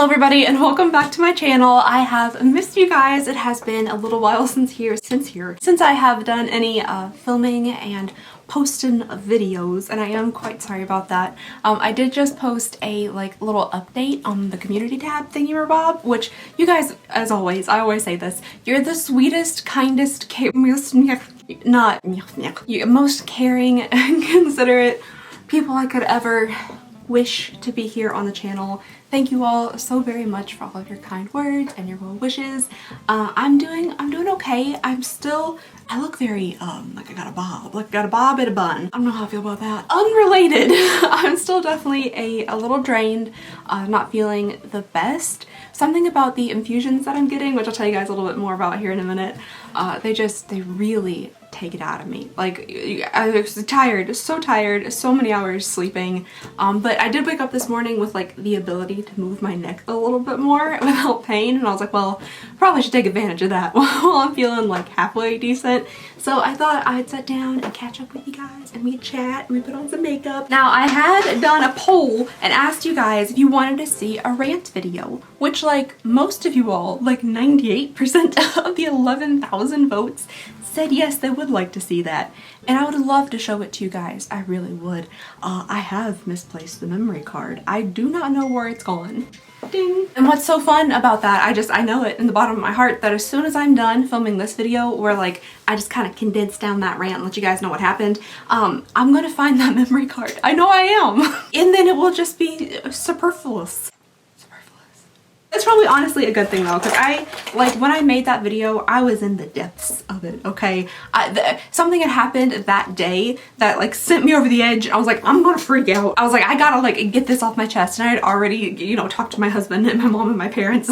Hello everybody and welcome back to my channel. I have missed you guys. It has been a little while since I have done any filming and posting videos, and I am quite sorry about that. I did just post a little update on the community tab thingy-mabob, which you guys, as always, I always say this, you're the sweetest, kindest, most caring and considerate people I could ever wish to be here on the channel. Thank you all so very much for all of your kind words and your well wishes. I'm doing okay. I look very like I got a bob and a bun. I don't know how I feel about that. Unrelated. I'm still definitely a little drained, not feeling the best. Something about the infusions that I'm getting, which I'll tell you guys a little bit more about here in a minute, they really take it out of me. Like, I was tired, so many hours sleeping, but I did wake up this morning with like the ability to move my neck a little bit more without pain, and I was like, well, probably should take advantage of that while I'm feeling like halfway decent. So I thought I'd sit down and catch up with you guys, and we'd chat, and we put on some makeup. Now, I had done a poll and asked you guys if you wanted to see a rant video, which like most of you all, like 98% of the 11,000 votes said yes, they would like to see that, and I would love to show it to you guys. I really would. I have misplaced the memory card. I do not know where it's gone. Ding. And what's so fun about that, I know it in the bottom of my heart that as soon as I'm done filming this video where like I just kind of condensed down that rant and let you guys know what happened, I'm gonna find that memory card. I know I am. And then it will just be superfluous. It's probably honestly a good thing though, because when I made that video, I was in the depths of it, okay? Something had happened that day that like sent me over the edge. I was like, I'm gonna freak out. I was like, I gotta like get this off my chest, and I had already, you know, talked to my husband and my mom and my parents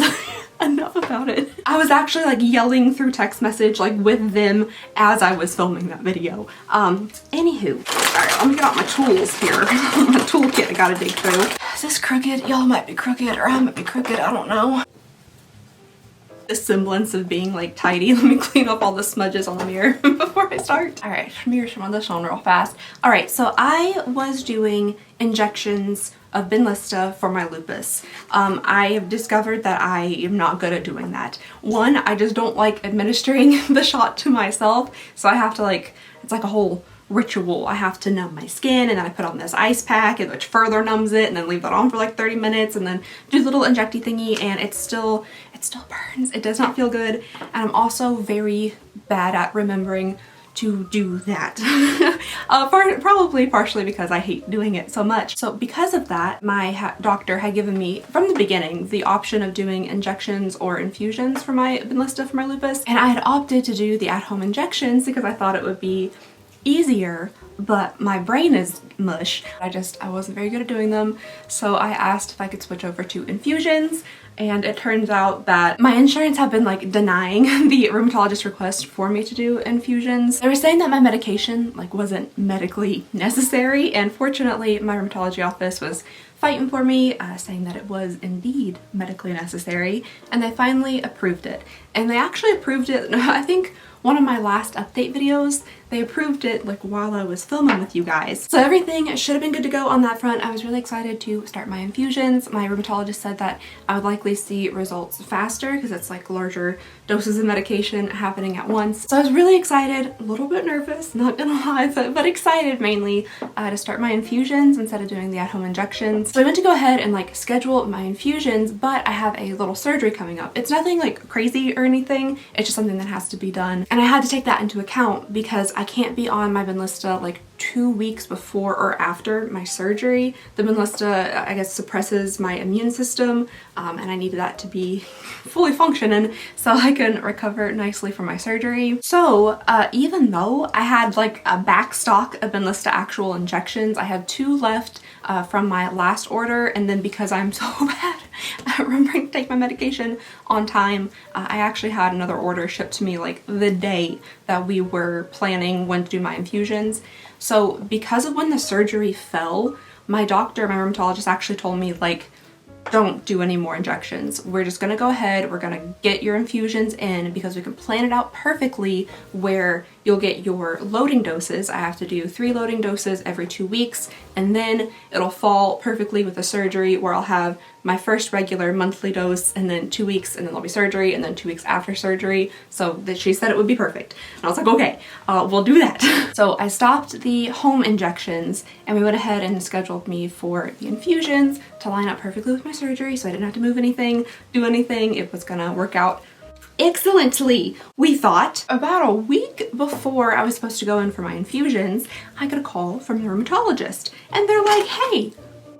enough about it. I was actually like yelling through text message like with them as I was filming that video. Anywho, alright, let me get out my tools here. My toolkit I gotta dig through. Is this crooked? Y'all might be crooked, or I might be crooked, I don't know. The semblance of being like tidy. Let me clean up all the smudges on the mirror before I start. Alright, mirror some of this on real fast. Alright, so I was doing injections of Benlysta for my lupus. I have discovered that I am not good at doing that. One, I just don't like administering the shot to myself, so I have to like, it's like a whole ritual. I have to numb my skin, and then I put on this ice pack which further numbs it, and then leave that on for like 30 minutes, and then do the little injecty thingy, and it still burns. It does not feel good, and I'm also very bad at remembering to do that. Probably partially because I hate doing it so much. So because of that, my doctor had given me from the beginning the option of doing injections or infusions for my Benlysta for my lupus, and I had opted to do the at-home injections because I thought it would be easier, but my brain is mush. I wasn't very good at doing them, so I asked if I could switch over to infusions, and it turns out that my insurance have been like denying the rheumatologist request for me to do infusions. They were saying that my medication like wasn't medically necessary, and fortunately my rheumatology office was fighting for me, saying that it was indeed medically necessary, and they finally approved it. And they actually approved it, I think one of my last update videos, they approved it like while I was filming with you guys. So everything should have been good to go on that front. I was really excited to start my infusions. My rheumatologist said that I would likely see results faster because it's like larger doses of medication happening at once. So I was really excited, a little bit nervous, not gonna lie, but excited mainly to start my infusions instead of doing the at-home injections. So I went to go ahead and like schedule my infusions, but I have a little surgery coming up. It's nothing like crazy or anything, it's just something that has to be done. And I had to take that into account because I can't be on my Benlysta like 2 weeks before or after my surgery. The Benlysta, I guess, suppresses my immune system, and I needed that to be fully functioning so I can recover nicely from my surgery. So even though I had like a back stock of Benlysta actual injections, I had 2 left from my last order, and then because I'm so bad at remembering to take my medication on time, I actually had another order shipped to me like the day that we were planning when to do my infusions. So because of when the surgery fell, my doctor, my rheumatologist actually told me like, don't do any more injections. We're just gonna go ahead, we're gonna get your infusions in because we can plan it out perfectly where you'll get your loading doses. I have to do 3 loading doses every 2 weeks, and then it'll fall perfectly with the surgery where I'll have my first regular monthly dose and then 2 weeks, and then there'll be surgery, and then 2 weeks after surgery. So that she said it would be perfect. And I was like, okay, we'll do that. So I stopped the home injections, and we went ahead and scheduled me for the infusions to line up perfectly with my surgery, so I didn't have to move anything, do anything. It was gonna work out excellently, we thought. About a week before I was supposed to go in for my infusions, I got a call from the rheumatologist, and they're like, hey,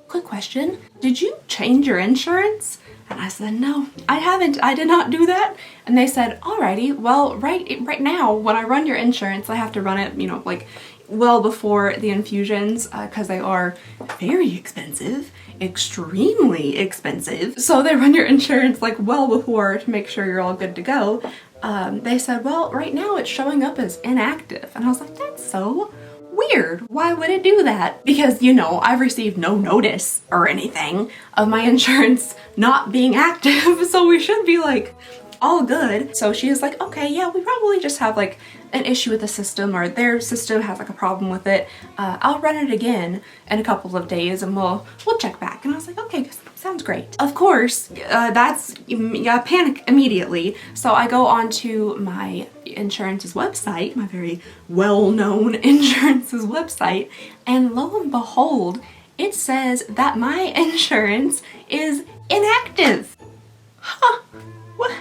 quick question, did you change your insurance? And I said, no, I haven't. I did not do that. And they said, alrighty, well, right now, when I run your insurance, I have to run it, you know, like well before the infusions, because they are very expensive, extremely expensive. So they run your insurance like well before to make sure you're all good to go. They said, well, right now it's showing up as inactive. And I was like, that's so weird. Why would it do that? Because, you know, I've received no notice or anything of my insurance not being active, so we should be like all good. So she is like, okay, yeah, we probably just have like an issue with the system, or their system has like a problem with it. I'll run it again in a couple of days and we'll check back. And I was like, okay, sounds great. Of course, that's, yeah, panic immediately. So I go onto my insurance's website, my very well-known insurance's website, and lo and behold, it says that my insurance is inactive. Huh, what?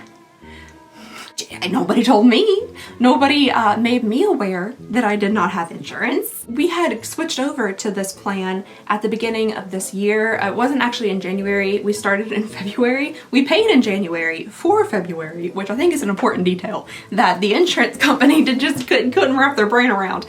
Nobody told me. Nobody made me aware that I did not have insurance. We had switched over to this plan at the beginning of this year. It wasn't actually in January. We started in February. We paid in January for February, which I think is an important detail that the insurance company couldn't wrap their brain around.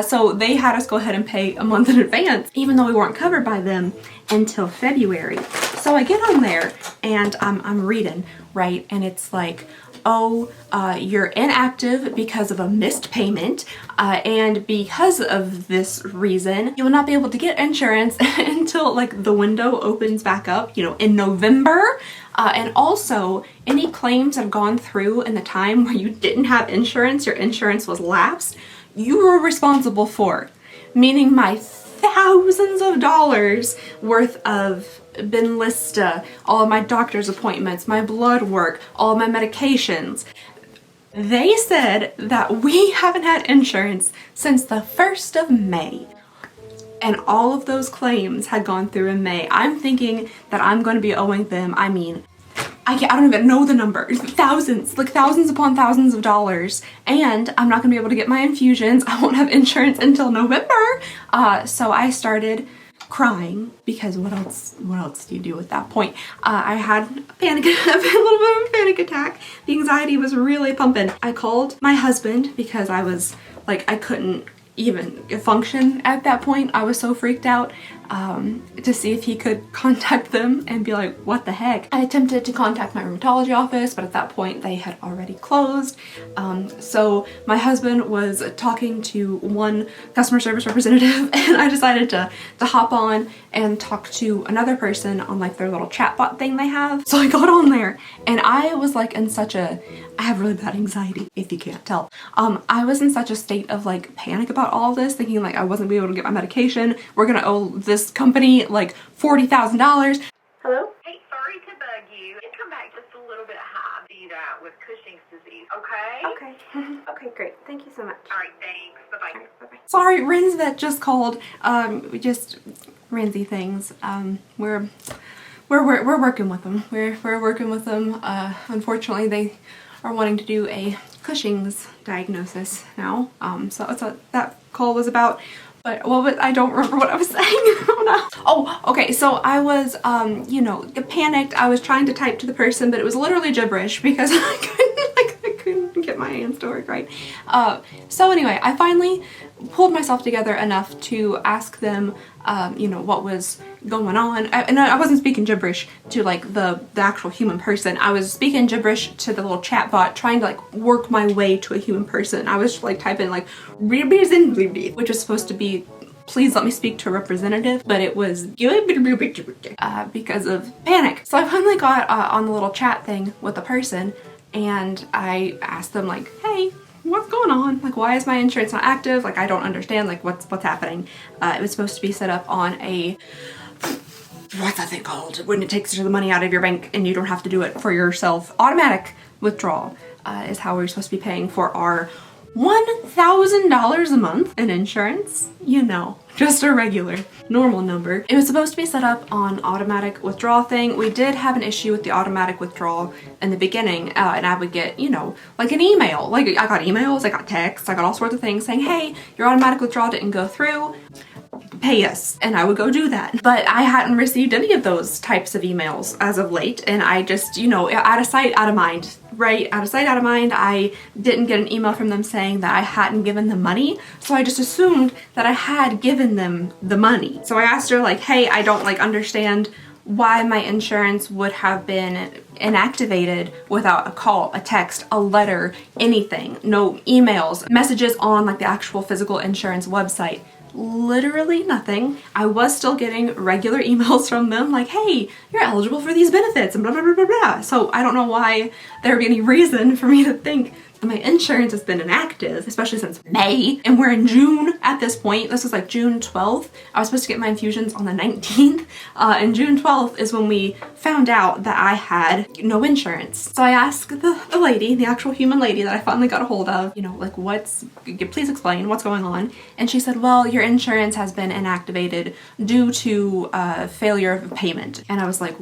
So they had us go ahead and pay a month in advance, even though we weren't covered by them until February. So I get on there and I'm reading, right? And it's like, oh, you're inactive because of a missed payment, and because of this reason, you will not be able to get insurance until like the window opens back up, you know, in November. And also, any claims that have gone through in the time where you didn't have insurance, your insurance was lapsed, you were responsible for, meaning my thousands of dollars worth of Benlysta, all of my doctor's appointments, my blood work, all of my medications. They said that we haven't had insurance since the 1st of May. And all of those claims had gone through in May. I'm thinking that I'm going to be owing them, I mean, I don't even know the number, thousands, like thousands upon thousands of dollars, and I'm not gonna be able to get my infusions. I won't have insurance until November. So I started crying, because what else do you do at that point? I had a little bit of a panic attack. The anxiety was really pumping. I called my husband because I was like, I couldn't even function at that point. I was so freaked out, to see if he could contact them and be like, what the heck? I attempted to contact my rheumatology office, but at that point they had already closed. So my husband was talking to one customer service representative, and I decided to hop on and talk to another person on like their little chatbot thing they have. So I got on there, and I was like in such a, I have really bad anxiety, if you can't tell. I was in such a state of like panic about all this, thinking like I wasn't gonna be able to get my medication. We're gonna owe this company like $40,000. Hello? Hey, sorry to bug you. It come back just a little bit high. See that with Cushing's disease, okay? Okay. Okay, great. Thank you so much. All right, thanks. Bye-bye. All right, bye-bye. Sorry, Rinsvet just called. Just Rinsy things. We're working with them. We're working with them. Unfortunately, they are wanting to do a Cushing's diagnosis now. So that's what that call was about. But I don't remember what I was saying. Oh no. Oh, okay, so I was, you know, panicked. I was trying to type to the person, but it was literally gibberish because I couldn't get my hands to work right. So anyway, I finally pulled myself together enough to ask them, you know, what was going on. And I wasn't speaking gibberish to like the actual human person. I was speaking gibberish to the little chat bot, trying to like work my way to a human person. I was like typing like, which was supposed to be, please let me speak to a representative, but it was because of panic. So I finally got on the little chat thing with the person, and I asked them like, hey, what's going on? Like, why is my insurance not active? Like, I don't understand, like, what's happening. It was supposed to be set up on a, what's that thing called? When it takes the money out of your bank and you don't have to do it for yourself. Automatic withdrawal is how we're supposed to be paying for our $1,000 a month in insurance. You know, just a regular, normal number. It was supposed to be set up on automatic withdrawal thing. We did have an issue with the automatic withdrawal in the beginning, and I would get, you know, like an email. Like, I got emails, I got texts, I got all sorts of things saying, hey, your automatic withdrawal didn't go through. Pay us. And I would go do that. But I hadn't received any of those types of emails as of late, and I just, you know, out of sight, out of mind, right? Out of sight, out of mind. I didn't get an email from them saying that I hadn't given them money, so I just assumed that I had given them the money. So I asked her, like, hey, I don't, like, understand why my insurance would have been inactivated without a call, a text, a letter, anything. No emails, messages on, like, the actual physical insurance website. Literally nothing. I was still getting regular emails from them like, hey, you're eligible for these benefits and blah, blah, blah, blah, blah. So I don't know why there would be any reason for me to think that my insurance has been inactive, especially since May, and we're in June at this point. This was like June 12th. I was supposed to get my infusions on the 19th, and June 12th is when we found out that I had no insurance. So I asked the lady, the actual human lady that I finally got a hold of, you know, like, please explain what's going on. And she said, well, your insurance has been inactivated due to failure of payment. And I was like,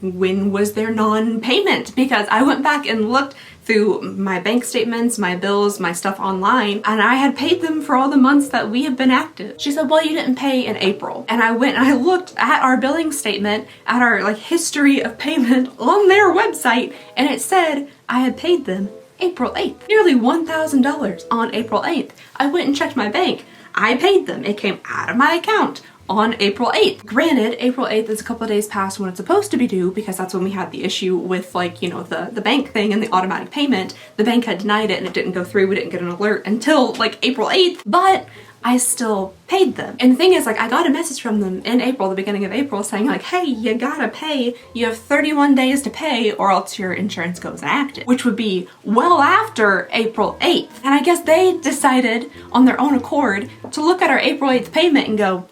when was there non-payment? Because I went back and looked through my bank statements, my bills, my stuff online, and I had paid them for all the months that we have been active. She said, well, you didn't pay in April. And I went and I looked at our billing statement, at our, like, history of payment on their website, and it said I had paid them April 8th. Nearly $1,000 on April 8th. I went and checked my bank. I paid them. It came out of my account on April 8th. Granted, April 8th is a couple of days past when it's supposed to be due, because that's when we had the issue with, like, you know, the bank thing and the automatic payment. The bank had denied it and it didn't go through. We didn't get an alert until like April 8th, but I still paid them. And the thing is, like, I got a message from them in April, the beginning of April, saying like, hey, you gotta pay. You have 31 days to pay or else your insurance goes inactive, which would be well after April 8th. And I guess they decided on their own accord to look at our April 8th payment and go,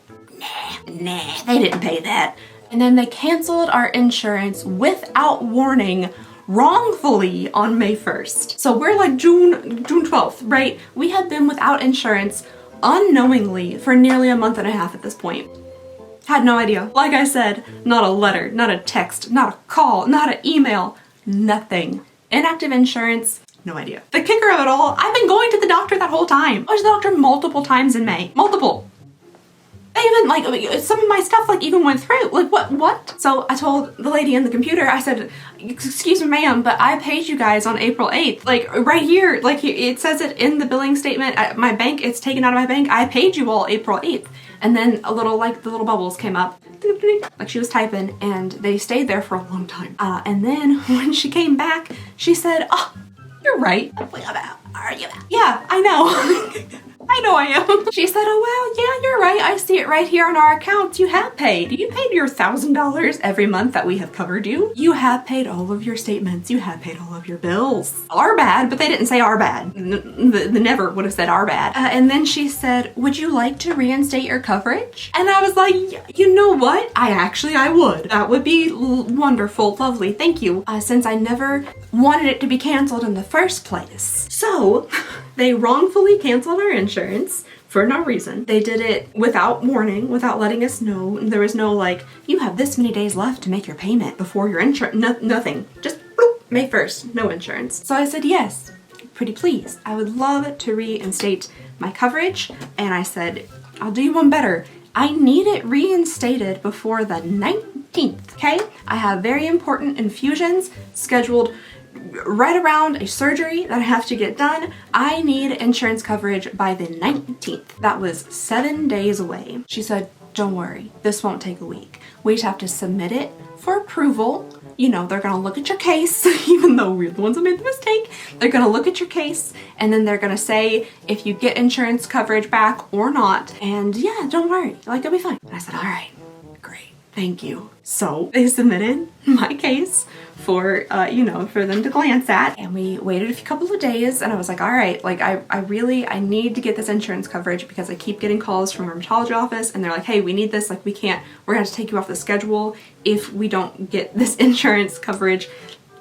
nah, they didn't pay that. And then they canceled our insurance without warning wrongfully on May 1st. So we're like June 12th, right? We had been without insurance unknowingly for nearly a month and a half at this point. Had no idea. Like I said, not a letter, not a text, not a call, not an email, nothing. Inactive insurance, no idea. The kicker of it all, I've been going to the doctor that whole time. I was to the doctor multiple times in May. Multiple. They even, like, some of my stuff, like, even went through. Like, what? So I told the lady in the computer, I said, excuse me, ma'am, but I paid you guys on April 8th. Like, right here, like, it says it in the billing statement at my bank. It's taken out of my bank. I paid you all April 8th. And then a little, like, the little bubbles came up. Like, she was typing, and they stayed there for a long time. And then when she came back, she said, oh, you're right. Are you? Yeah, I know. I know I am. She said, oh, well, yeah, you're right. I see it right here on our accounts. You have paid. You paid your $1,000 every month that we have covered you. You have paid all of your statements. You have paid all of your bills. Our bad, but they didn't say our bad. They never would have said our bad. And then she said, would you like to reinstate your coverage? And I was like, you know what? I would. That would be wonderful, lovely. Thank you. Since I never wanted it to be canceled in the first place. So they wrongfully canceled our insurance for no reason. They did it without warning, without letting us know. There was no like, you have this many days left to make your payment before your insurance, nothing. Just bloop, May 1st, no insurance. So I said, yes, pretty please. I would love to reinstate my coverage. And I said, I'll do you one better. I need it reinstated before the 19th, okay? I have very important infusions scheduled right around a surgery that I have to get done. I need insurance coverage by the 19th. That was 7 days away. She said, don't worry, this won't take a week. We just have to submit it for approval. You know, they're gonna look at your case, even though we're the ones that made the mistake. They're gonna look at your case, and then they're gonna say if you get insurance coverage back or not. And yeah, don't worry, like, it'll be fine. And I said, all right, great, thank you. So they submitted my case for, you know, for them to glance at. And we waited a couple of days and I was like, all right, like I need to get this insurance coverage because I keep getting calls from our rheumatology office and they're like, hey, we need this, like we're gonna have to take you off the schedule if we don't get this insurance coverage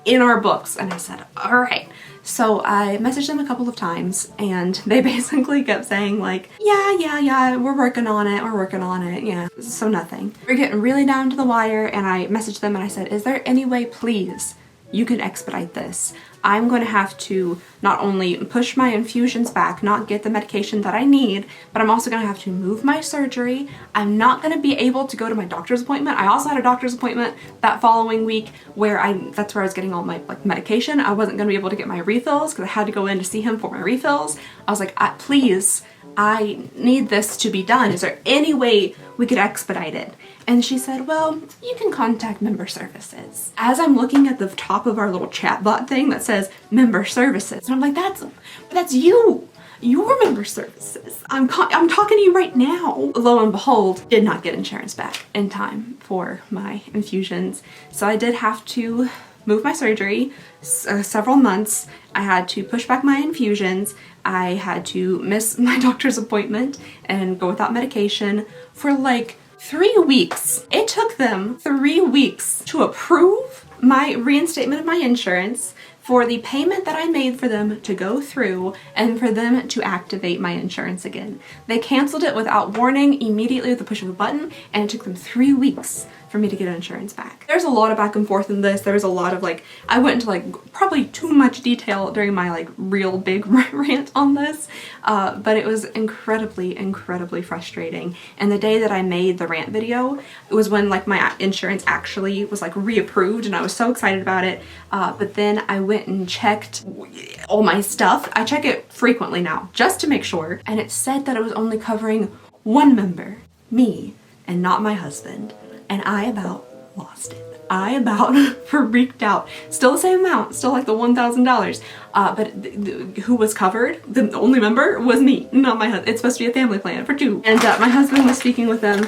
in our books. And I said, all right. So I messaged them a couple of times and they basically kept saying like, yeah, we're working on it, yeah, so nothing. We're getting really down to the wire and I messaged them and I said, is there any way, please, you can expedite this? I'm going to have to not only push my infusions back, not get the medication that I need, but I'm also going to have to move my surgery. I'm not going to be able to go to my doctor's appointment. I also had a doctor's appointment that following week where that's where I was getting all my like medication. I wasn't going to be able to get my refills because I had to go in to see him for my refills. I was like, please, I need this to be done. Is there any way we could expedite it? And she said, well, you can contact member services. As I'm looking at the top of our little chatbot thing that says member services, and I'm like, that's you. Your member services. I'm talking to you right now. Lo and behold, did not get insurance back in time for my infusions. So I did have to move my surgery several months. I had to push back my infusions. I had to miss my doctor's appointment and go without medication for like 3 weeks. It took them 3 weeks to approve my reinstatement of my insurance, for the payment that I made for them to go through, and for them to activate my insurance again. They canceled it without warning immediately with the push of a button, and it took them 3 weeks for me to get insurance back. There's a lot of back and forth in this. There was a lot of like, I went into like probably too much detail during my like real big rant on this, but it was incredibly frustrating. And the day that I made the rant video, it was when like my insurance actually was like reapproved and I was so excited about it. But then I went and checked all my stuff. I check it frequently now just to make sure. And it said that it was only covering one member, me, and not my husband. And I about lost it. I about freaked out. Still the same amount, still like the $1,000. But who was covered? The only member was me, not my husband. It's supposed to be a family plan for 2. And my husband was speaking with them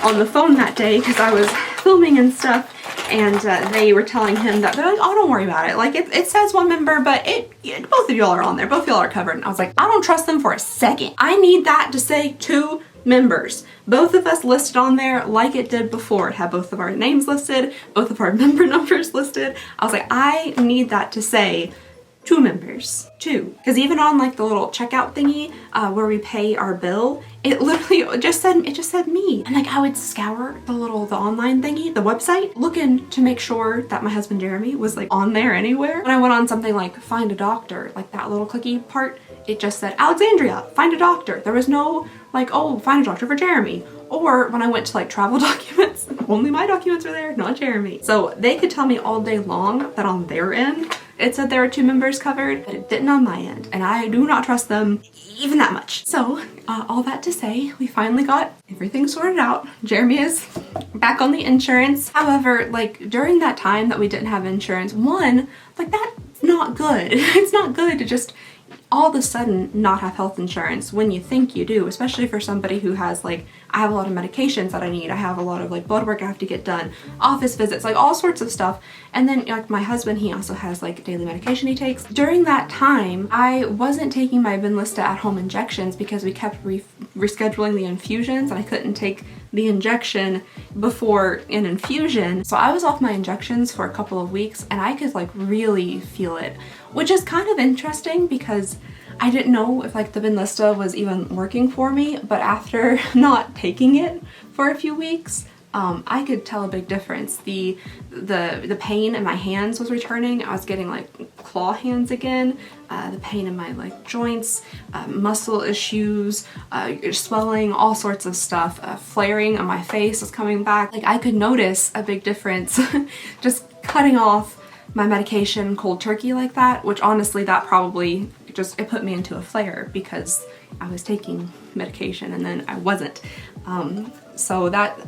on the phone that day because I was filming and stuff. And they were telling him that, they're like, oh, don't worry about it. Like it says one member, but both of y'all are on there. Both of y'all are covered. And I was like, I don't trust them for a second. I need that to say 2 members. Both of us listed on there like it did before. It had both of our names listed, both of our member numbers listed. I was like, I need that to say 2 members, 2. Because even on like the little checkout thingy where we pay our bill, it literally just said me. And like I would scour the online thingy, the website, looking to make sure that my husband Jeremy was like on there anywhere. When I went on something like find a doctor, like that little clicky part, it just said Alexandria, find a doctor. There was no like, oh, find a doctor for Jeremy. Or when I went to like travel documents, only my documents were there, not Jeremy. So they could tell me all day long that on their end, it said there were 2 members covered, but it didn't on my end. And I do not trust them even that much. So all that to say, we finally got everything sorted out. Jeremy is back on the insurance. However, like during that time that we didn't have insurance, one, like that's not good. It's not good to just all of a sudden not have health insurance when you think you do, especially for somebody who has like, I have a lot of medications that I need, I have a lot of like blood work I have to get done, office visits, like all sorts of stuff. And then like my husband, he also has like daily medication he takes. During that time, I wasn't taking my Benlysta at-home injections because we kept rescheduling the infusions and I couldn't take the injection before an infusion. So I was off my injections for a couple of weeks and I could like really feel it, which is kind of interesting because I didn't know if like the Benlysta was even working for me, but after not taking it for a few weeks, I could tell a big difference. The pain in my hands was returning. I was getting like claw hands again. The pain in my like joints, muscle issues, swelling, all sorts of stuff. Flaring on my face was coming back. Like I could notice a big difference just cutting off my medication cold turkey like that, which honestly that probably it put me into a flare because I was taking medication and then I wasn't. So that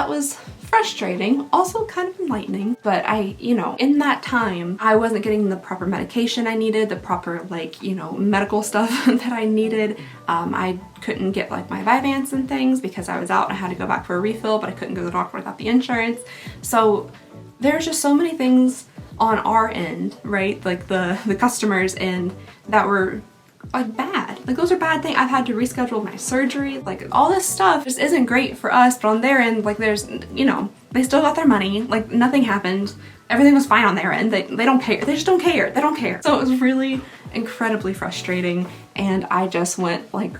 was frustrating, also kind of enlightening, but in that time, I wasn't getting the proper medication I needed, the proper medical stuff that I needed. I couldn't get like my Vyvanse and things because I was out and I had to go back for a refill, but I couldn't go to the doctor without the insurance. So there's just so many things on our end, right? Like the customers end that were like bad. Like those are bad things. I've had to reschedule my surgery. Like all this stuff just isn't great for us, but on their end, like there's, you know, they still got their money. Like nothing happened. Everything was fine on their end. They don't care. They just don't care. They don't care. So it was really incredibly frustrating, and I just went like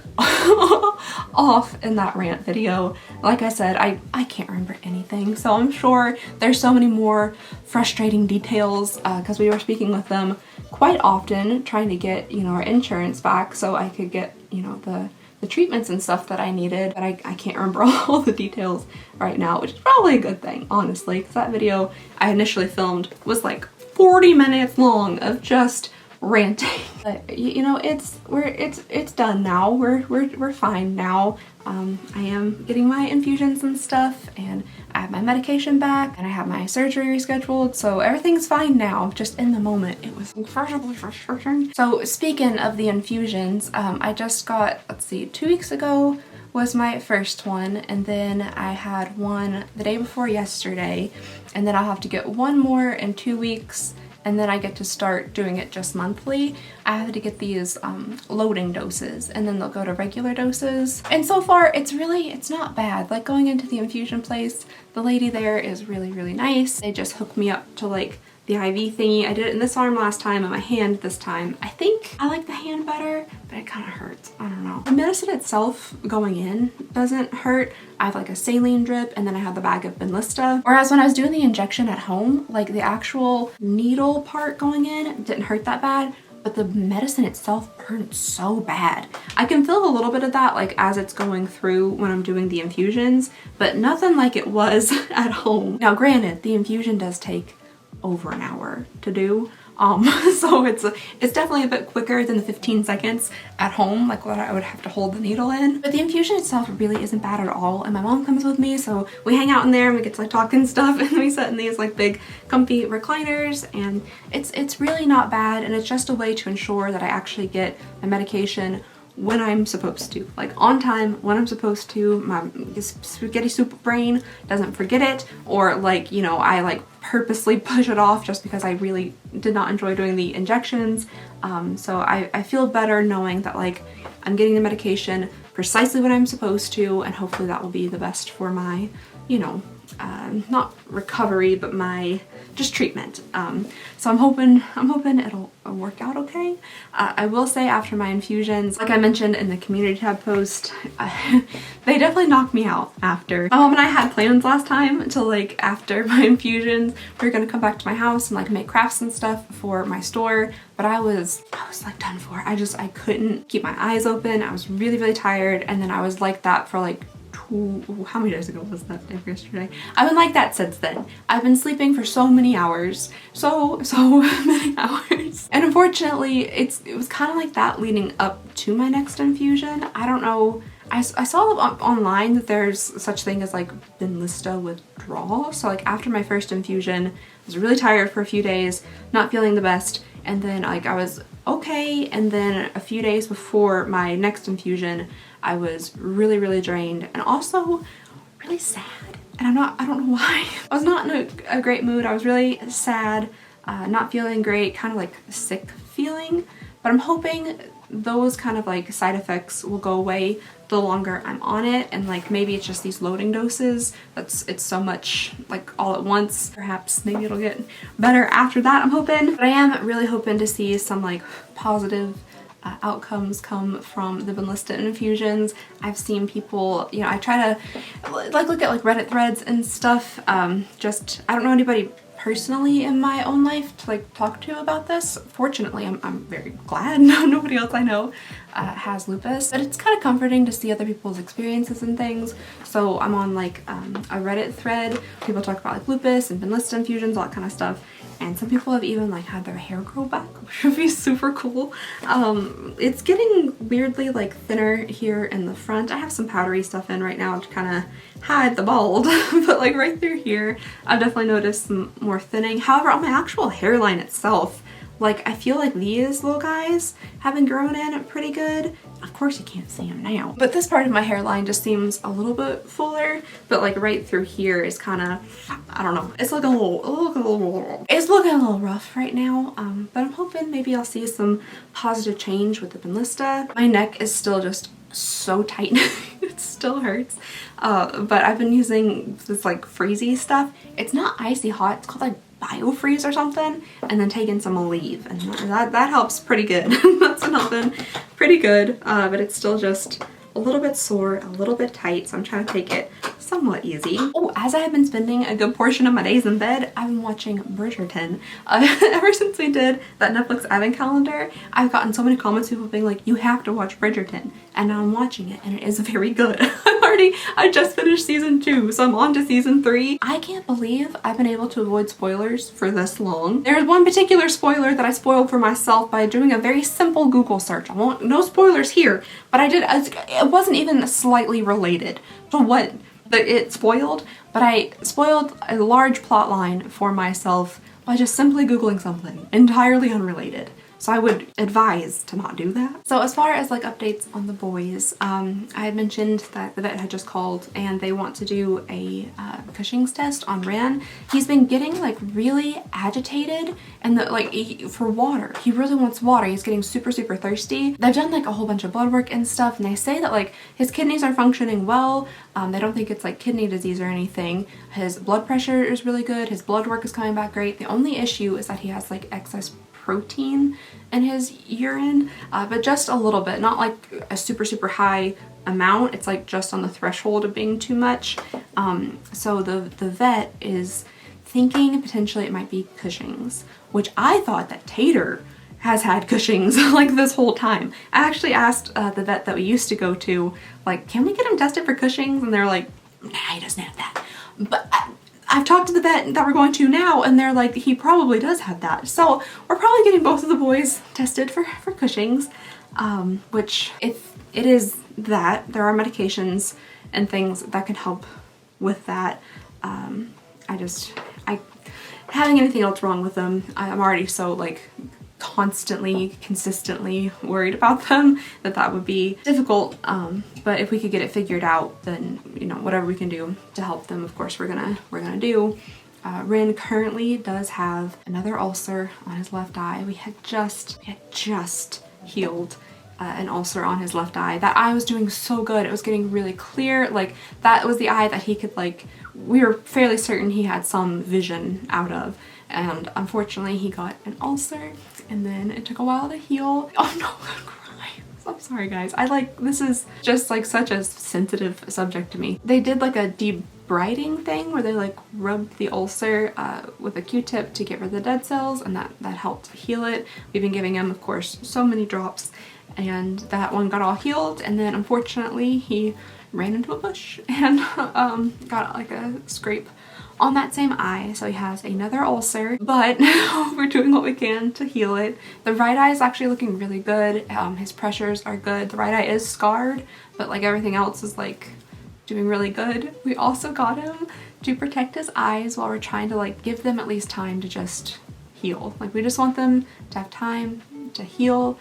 off in that rant video. Like I said, I can't remember anything, so I'm sure there's so many more frustrating details because we were speaking with them quite often trying to get, you know, our insurance back so I could get, you know, the treatments and stuff that I needed, but I can't remember all the details right now, which is probably a good thing, honestly, because that video I initially filmed was like 40 minutes long of just ranting. But you know, it's done now. We're fine now. I am getting my infusions and stuff, and I have my medication back, and I have my surgery rescheduled, so everything's fine now. Just in the moment, it was incredibly frustrating. So speaking of the infusions, I just got, let's see, 2 weeks ago was my first one, and then I had one the day before yesterday, and then I'll have to get one more in 2 weeks, and then I get to start doing it just monthly. I have to get these loading doses, and then they'll go to regular doses. And so far, it's not bad. Like going into the infusion place, the lady there is really, really nice. They just hooked me up to like the IV thingy. I did it in this arm last time and my hand this time. I think I like the hand better, but it kind of hurts. I don't know. The medicine itself going in doesn't hurt. I have like a saline drip, and then I have the bag of Benlysta. Whereas when I was doing the injection at home, like the actual needle part going in didn't hurt that bad, but the medicine itself burned so bad. I can feel a little bit of that like as it's going through when I'm doing the infusions, but nothing like it was at home. Now granted, the infusion does take over an hour to do. So it's definitely a bit quicker than the 15 seconds at home, like what I would have to hold the needle in. But the infusion itself really isn't bad at all, and my mom comes with me, so we hang out in there and we get to like talk and stuff, and we sit in these like big comfy recliners, and it's really not bad, and it's just a way to ensure that I actually get my medication when I'm supposed to, like on time, when I'm supposed to. My spaghetti soup brain doesn't forget it, or like, you know, I like purposely push it off just because I really did not enjoy doing the injections. So I feel better knowing that like I'm getting the medication precisely when I'm supposed to, and hopefully that will be the best for my, you know, not recovery, but my just treatment. So I'm hoping it'll work out okay. I will say after my infusions, like I mentioned in the community tab post, they definitely knocked me out after. My mom and I had plans last time to like after my infusions, we were gonna come back to my house and like make crafts and stuff for my store, but I was like done for. I couldn't keep my eyes open. I was really, really tired, and then I was like that for like how many days ago was that? Yesterday. I've been like that since then. I've been sleeping for so many hours. So many hours. And unfortunately, it was kind of like that leading up to my next infusion. I don't know. I saw online that there's such thing as like Benlysta withdrawal. So like after my first infusion, I was really tired for a few days, not feeling the best. And then like I was okay. And then a few days before my next infusion, I was really, really drained and also really sad. And I don't know why. I was not in a great mood. I was really sad, not feeling great, kind of like sick feeling. But I'm hoping those kind of like side effects will go away the longer I'm on it, and like maybe it's just these loading doses. It's so much like all at once. Perhaps maybe it'll get better after that, I'm hoping. But I am really hoping to see some like positive outcomes come from the Benlysta infusions. I've seen people, you know, I try to like look at like Reddit threads and stuff. Just I don't know anybody personally in my own life to like talk to about this. Fortunately, I'm very glad nobody else I know has lupus, but it's kind of comforting to see other people's experiences and things. So I'm on like a Reddit thread. People talk about like lupus and Benlysta infusions, all that kind of stuff. And some people have even like had their hair grow back, which would be super cool. It's getting weirdly like thinner here in the front. I have some powdery stuff in right now to kind of hide the bald, but like right through here, I've definitely noticed some more thinning. However, on my actual hairline itself, like I feel like these little guys have been growing in pretty good, Of course you can't see them now. But this part of my hairline just seems a little bit fuller, but like right through here is kind of, I don't know. It's looking a little rough right now. But I'm hoping maybe I'll see some positive change with the Benlista. My neck is still just so tight. It still hurts. But I've been using this like freezy stuff. It's not icy hot. It's called like biofreeze or something, and then taking some Aleve, and that helps pretty good. That's helping pretty good, but it's still just a little bit sore, a little bit tight, so I'm trying to take it somewhat easy. Oh, as I have been spending a good portion of my days in bed, I've been watching Bridgerton. Ever since we did that Netflix advent calendar, I've gotten so many comments, people being like, you have to watch Bridgerton, and now I'm watching it, and it is very good. I just finished season 2, so I'm on to season 3. I can't believe I've been able to avoid spoilers for this long. There's one particular spoiler that I spoiled for myself by doing a very simple Google search. No spoilers here, but it wasn't even slightly related to what it spoiled, but I spoiled a large plot line for myself by just simply Googling something entirely unrelated. So I would advise to not do that. So as far as like updates on the boys, I had mentioned that the vet had just called and they want to do a Cushing's test on Rant. He's been getting like really agitated and for water. He really wants water. He's getting super, super thirsty. They've done like a whole bunch of blood work and stuff, and they say that like his kidneys are functioning well. They don't think it's like kidney disease or anything. His blood pressure is really good. His blood work is coming back great. The only issue is that he has like excess protein in his urine, but just a little bit, not like a super, super high amount. It's like just on the threshold of being too much. So the vet is thinking potentially it might be Cushing's, which I thought that Tater has had Cushing's like this whole time. I actually asked the vet that we used to go to, like, can we get him tested for Cushing's? And they're like, nah, he doesn't have that. But I've talked to the vet that we're going to now, and they're like, he probably does have that. So we're probably getting both of the boys tested for Cushing's, which if it is that, there are medications and things that can help with that. Having anything else wrong with them, I'm already so like constantly, consistently worried about them that would be difficult. But if we could get it figured out, then, you know, whatever we can do to help them, of course, we're gonna do. Rin currently does have another ulcer on his left eye. We had just healed an ulcer on his left eye. That eye was doing so good. It was getting really clear. Like, that was the eye that he could, like, we were fairly certain he had some vision out of. And unfortunately he got an ulcer, and then it took a while to heal. Oh no, I'm gonna cry. I'm sorry guys. This is just like such a sensitive subject to me. They did like a debriding thing where they like rubbed the ulcer with a Q-tip to get rid of the dead cells, and that helped heal it. We've been giving him, of course, so many drops, and that one got all healed, and then unfortunately he ran into a bush and got like a scrape on that same eye, so he has another ulcer, but we're doing what we can to heal it. The right eye is actually looking really good. His pressures are good. The right eye is scarred, but like everything else is like doing really good. We also got him to protect his eyes while we're trying to like give them at least time to just heal. Like, we just want them to have time to heal,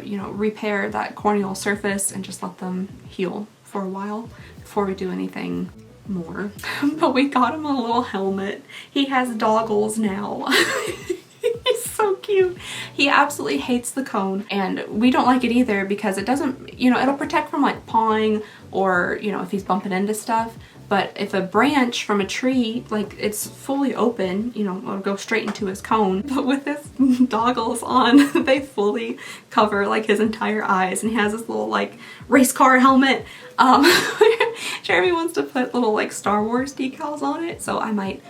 you know, repair that corneal surface and just let them heal for a while before we do anything more. But we got him a little helmet. He has doggles now. He's so cute. He absolutely hates the cone, and we don't like it either because it doesn't, you know, it'll protect from like pawing or, you know, if he's bumping into stuff. But if a branch from a tree, like, it's fully open, you know, it'll go straight into his cone. But with his doggles on, they fully cover like his entire eyes, and he has this little like race car helmet. Jeremy wants to put little like Star Wars decals on it, so I might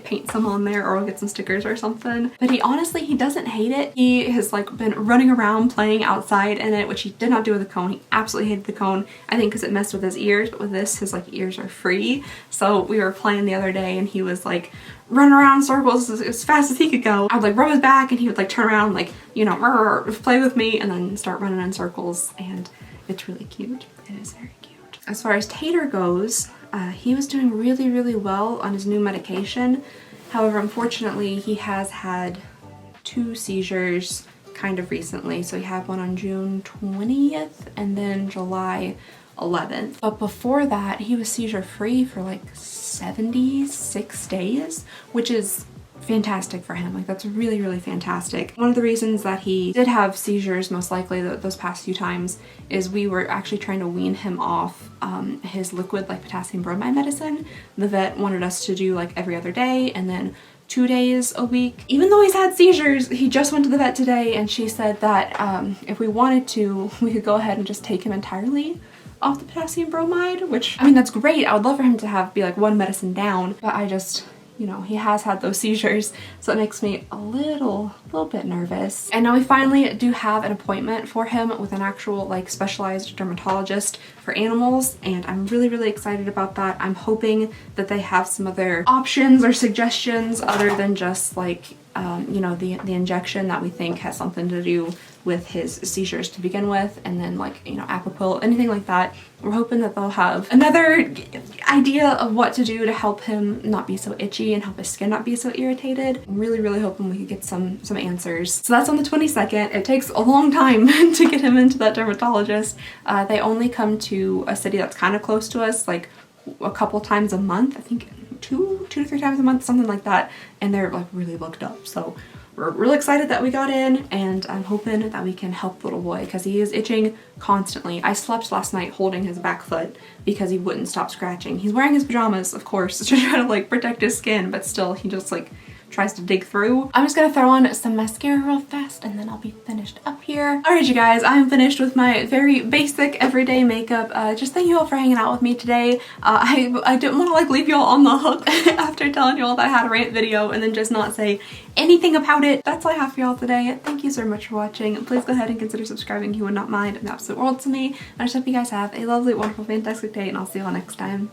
paint some on there, or I'll get some stickers or something. But he doesn't hate it. He has like been running around playing outside in it, which he did not do with the cone. He absolutely hated the cone, I think because it messed with his ears, but with this, his like ears are free. So we were playing the other day and he was like running around in circles as fast as he could go. I would like rub his back and he would like turn around, like, you know, play with me, and then start running in circles, and it's really cute. It is very cute. As far as Tater goes, he was doing really, really well on his new medication. However, unfortunately, he has had 2 seizures kind of recently. So he had one on June 20th and then July 11th. But before that, he was seizure free for like 76 days, which is fantastic for him. Like, that's really, really fantastic. One of the reasons that he did have seizures, most likely those past few times, is we were actually trying to wean him off his liquid, like potassium bromide medicine. The vet wanted us to do like every other day and then 2 days a week. Even though he's had seizures, he just went to the vet today and she said that if we wanted to, we could go ahead and just take him entirely off the potassium bromide, which, I mean, that's great. I would love for him to be like one medicine down, but I just, you know, he has had those seizures, so it makes me a little bit nervous. And now we finally do have an appointment for him with an actual like specialized dermatologist for animals, and I'm really, really excited about that. I'm hoping that they have some other options or suggestions other than just like, you know, the injection that we think has something to do with his seizures to begin with, and then like, you know, Apoquil, anything like that. We're hoping that they'll have another idea of what to do to help him not be so itchy and help his skin not be so irritated. I'm really, really hoping we could get some answers. So that's on the 22nd. It takes a long time to get him into that dermatologist. They only come to a city that's kind of close to us, like a couple times a month. I think two to 3 times a month, something like that. And they're like really booked up. So we're really excited that we got in, and I'm hoping that we can help the little boy because he is itching constantly. I slept last night holding his back foot because he wouldn't stop scratching. He's wearing his pajamas, of course, to try to like protect his skin, but still he just like tries to dig through. I'm just gonna throw on some mascara real fast and then I'll be finished up here. Alright you guys, I'm finished with my very basic everyday makeup. Just thank you all for hanging out with me today. I didn't want to like leave you all on the hook after telling you all that I had a rant video and then just not say anything about it. That's all I have for y'all today. Thank you so much for watching. Please go ahead and consider subscribing if you would not mind. It means the absolute world to me. I just hope you guys have a lovely, wonderful, fantastic day, and I'll see you all next time.